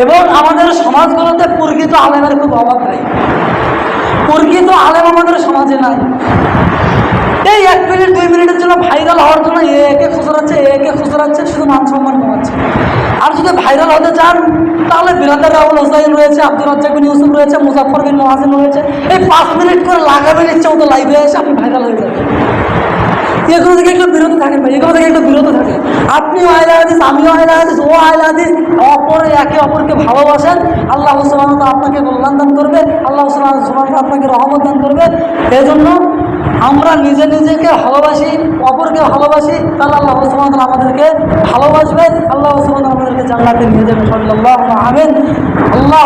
এবং আমাদের সমাজগুলোতে প্রকৃত আলেমের খুব অভাব নেই। প্রকৃত আলেম আমাদের সমাজে নাই। এই 1 মিনিট 2 মিনিটের জন্য ভাইরাল হওয়ার জন্য একে খুচরাচ্ছে শুধু মান সম্মান কমাচ্ছে। আর যদি ভাইরাল হতে চান তাহলে বিরাদার রাহুল হোসাইন রয়েছে, আব্দুর রাজ্জাক বিন ইউসুফ রয়েছে, মুজাফফর বিন মহাসিন রয়েছে। এই 5 মিনিট করে লাগাবেন ইচ্ছা মতো লাইভে এসে আপনি ভাইরাল হয়ে যাবেন। এগুলো থেকে একটু বিরত থাকেন ভাই, এগুলো থেকে একটু বিরত থাকেন। আপনিও আহলে হাদিস, আমিও আহলে হাদিস, ও আহলে হাদিস, একে অপরকে ভালোবাসেন। আল্লাহ সুবহানাহু ওয়া তাআলা আপনাকে কল্যাণ দান করবে, আল্লাহ সুবহানাহু ওয়া তাআলা আপনাকে রহমত দান করবে। এই জন্য আমরা নিজেকে ভালোবাসি, অপরকে ভালোবাসি, তাহলে আল্লাহ সুবহানাহু ওয়া তাআলা আমাদেরকে ভালোবাসবে, আল্লাহ সুবহানাহু ওয়া তাআলা আমাদেরকে জান্নাতে নিয়ে যাবে। সাল্লাল্লাহু আমিন। আল্লাহ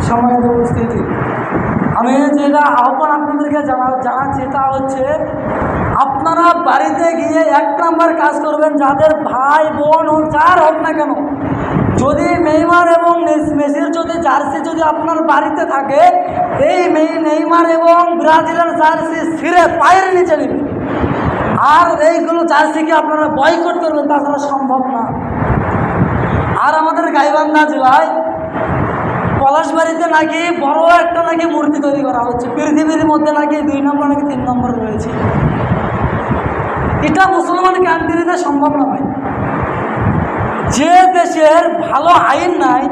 সম্মানিত উপস্থিতি, আমি যেটা আহ্বান আপনাদেরকে জানাচ্ছি তা হচ্ছে, আপনারা বাড়িতে গিয়ে 1 নাম্বার কাজ করবেন, যাদের ভাই বোন হোক যার হোক না কেন, যদি নেইমার এবং মেসির যদি জার্সি যদি আপনার বাড়িতে থাকে, এই নেইমার এবং ব্রাজিলের জার্সি ছিঁড়ে পায়ের নিচে নেবেন। আর এইগুলো জার্সিকে আপনারা বয়কট করবেন, তাছাড়া সম্ভব না। আর আমাদের গাইবান্ধা জেলায় পলাশবাড়িতে নাকি বড় একটা নাকি মূর্তি তৈরি করা হচ্ছে, পৃথিবীর মধ্যে নাকি 2 নম্বর নাকি 3 নম্বর রয়েছে। এটা মুসলমান কান্ট্রিতে সম্ভব না ভাই। যে দেশের ভালো আইন নাই,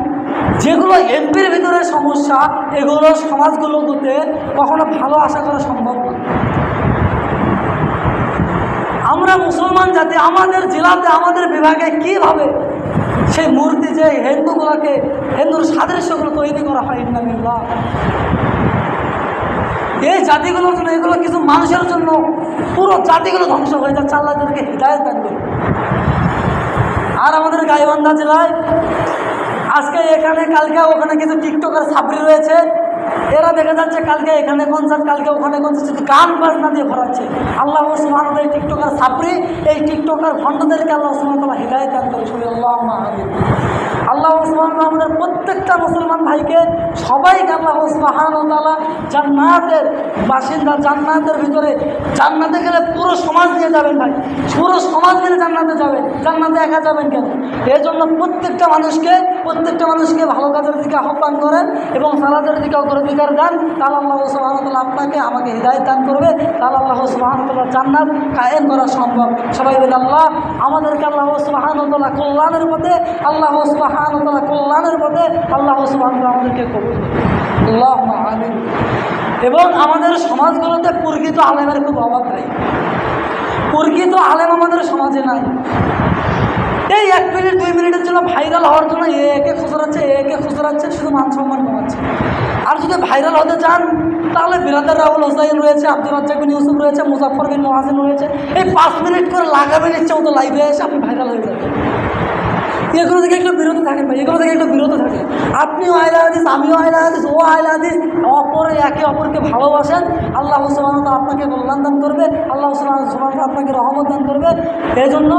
যেগুলো এমপির ভিতরে সমস্যা, এগুলো সমাজগুলোতে কখনো ভালো আশা করা সম্ভব না। আমরা মুসলমান জাতি, আমাদের জেলাতে আমাদের বিভাগে কিভাবে সেই মূর্তি যে হিন্দুর সাদৃশ্যগুলো তৈরি করা হয়, ইন্নালিল্লাহ। এই জাতিগুলোর জন্য, এগুলো কিছু মানুষের জন্য পুরো জাতিগুলো ধ্বংস হয়ে যাচ্ছে। আল্লাহ তাদেরকে হিদায়াত দান করুন। আর আমাদের গাইবান্ধা জেলায় আজকে এখানে কালকে ওখানে কিছু টিকটকার ছাপড়ি রয়েছে, এরা দেখা যাচ্ছে কালকে এখানে কনসার্ট, কালকে ওখানে কনসার্ট, শুধু গান বাজনা দিয়ে ভরাচ্ছে। আল্লাহ সুবহানাহু ওয়া তাআলা এই টিকটকার ছাপড়ি, এই টিকটকার ভণ্ডদেরকে আল্লাহ সুবহানাহু ওয়া তাআলা হিদায়াত দান করে। আল্লাহুম্মা আমিন। আল্লাহ সুবহানাহু ওয়া তাআলা আমাদের প্রত্যেকটা মুসলমান ভাইকে সবাইকে আল্লাহ সুবহানাহু ওয়া তাআলা জান্নাতের বাসিন্দা, জান্নাতের ভিতরে, জান্নাতে গেলে পুরো সমাজ নিয়ে যাবেন ভাই, পুরো সমাজ মিলে জান্নাতে যাবেন, জান্নাতে একা যাবেন কেন? এই জন্য প্রত্যেকটা মানুষকে ভালো কাজের দিকে আহ্বান করেন এবং সালাতের দিকে অগ্রাধিকার দেন, তাহলে আল্লাহ সুবহানাহু ওয়া তাআলা আপনাকে আমাকে হিদায়াত দান করবে, তাহলে আল্লাহ সুবহানাহু ওয়া তাআলা জান্নাত কায়েম করা সম্ভব। সবাই বলে আল্লাহ আমাদেরকে আল্লাহ সুবহানাহু ওয়া তাআলা কল্যাণের পথে, আল্লাহ সুবহানাহু ওয়া তাআলা কল্যাণের পথে আল্লাহ সুবহানাহু ওয়া তাআলা আমাদেরকে কবুল করুন। আল্লাহুম্মা আমিন। এবং আমাদের সমাজগুলোতে প্রকৃত আলেমের খুব অভাব নেই। প্রকৃত আলেম আমাদের সমাজে নাই। এই 1 মিনিট 2 মিনিটের জন্য ভাইরাল হওয়ার জন্য একে খুচরাচ্ছে শুধু মান সম্মান কমাচ্ছে। আর যদি ভাইরাল হতে চান তাহলে বিরাদার রাহুল হোসাইন রয়েছে, আব্দুর রাজ্জাক বিন ইউসুফ রয়েছে, মুজাফফর বিন মহাসিন রয়েছে। এই 5 মিনিট করে লাগাবেন ইচ্ছা মতো লাইভে এসে আপনি ভাইরাল হয়ে যাবেন। এগুলো থেকে একটু বিরত থাকেন ভাই, এগুলো থেকে একটু বিরত থাকেন। আপনিও আহলে হাদিস, আমিও আহলে হাদিস, ও আহলে হাদিস, একে অপরকে ভালোবাসেন। আল্লাহ সুবহানাহু ওয়া তাআলা আপনাকে কল্যাণ দান করবে, আল্লাহ সুবহানাহু ওয়া তাআলা আপনাকে রহমত দান করবে। এই জন্য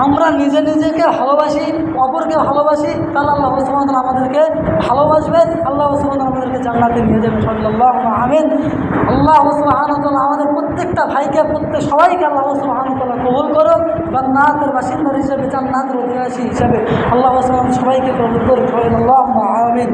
আমরা নিজেকে ভালোবাসি, অপরকে ভালোবাসি, তাহলে আল্লাহ সুবহানাহু ওয়া তাআলা আমাদেরকে ভালোবাসবে, আল্লাহ সুবহানাহু ওয়া তাআলা আমাদেরকে জান্নাতে নিয়ে যাবে। সাল্লাল্লাহু আমিন। আল্লাহ সুবহানাহু ওয়া তাআলা আমাদের প্রত্যেকটা ভাইকে, সবাইকে আল্লাহ সুবহানাহু ওয়া তাআলা কবুল করুক, জান্নাতের বাসিন্দা হিসেবে, জান্নাতের অধিবাসী হিসেবে আল্লাহ সুবহানাহু ওয়া তাআলা সবাইকে কবুল করুক। সাল্লাল্লাহু আমিন।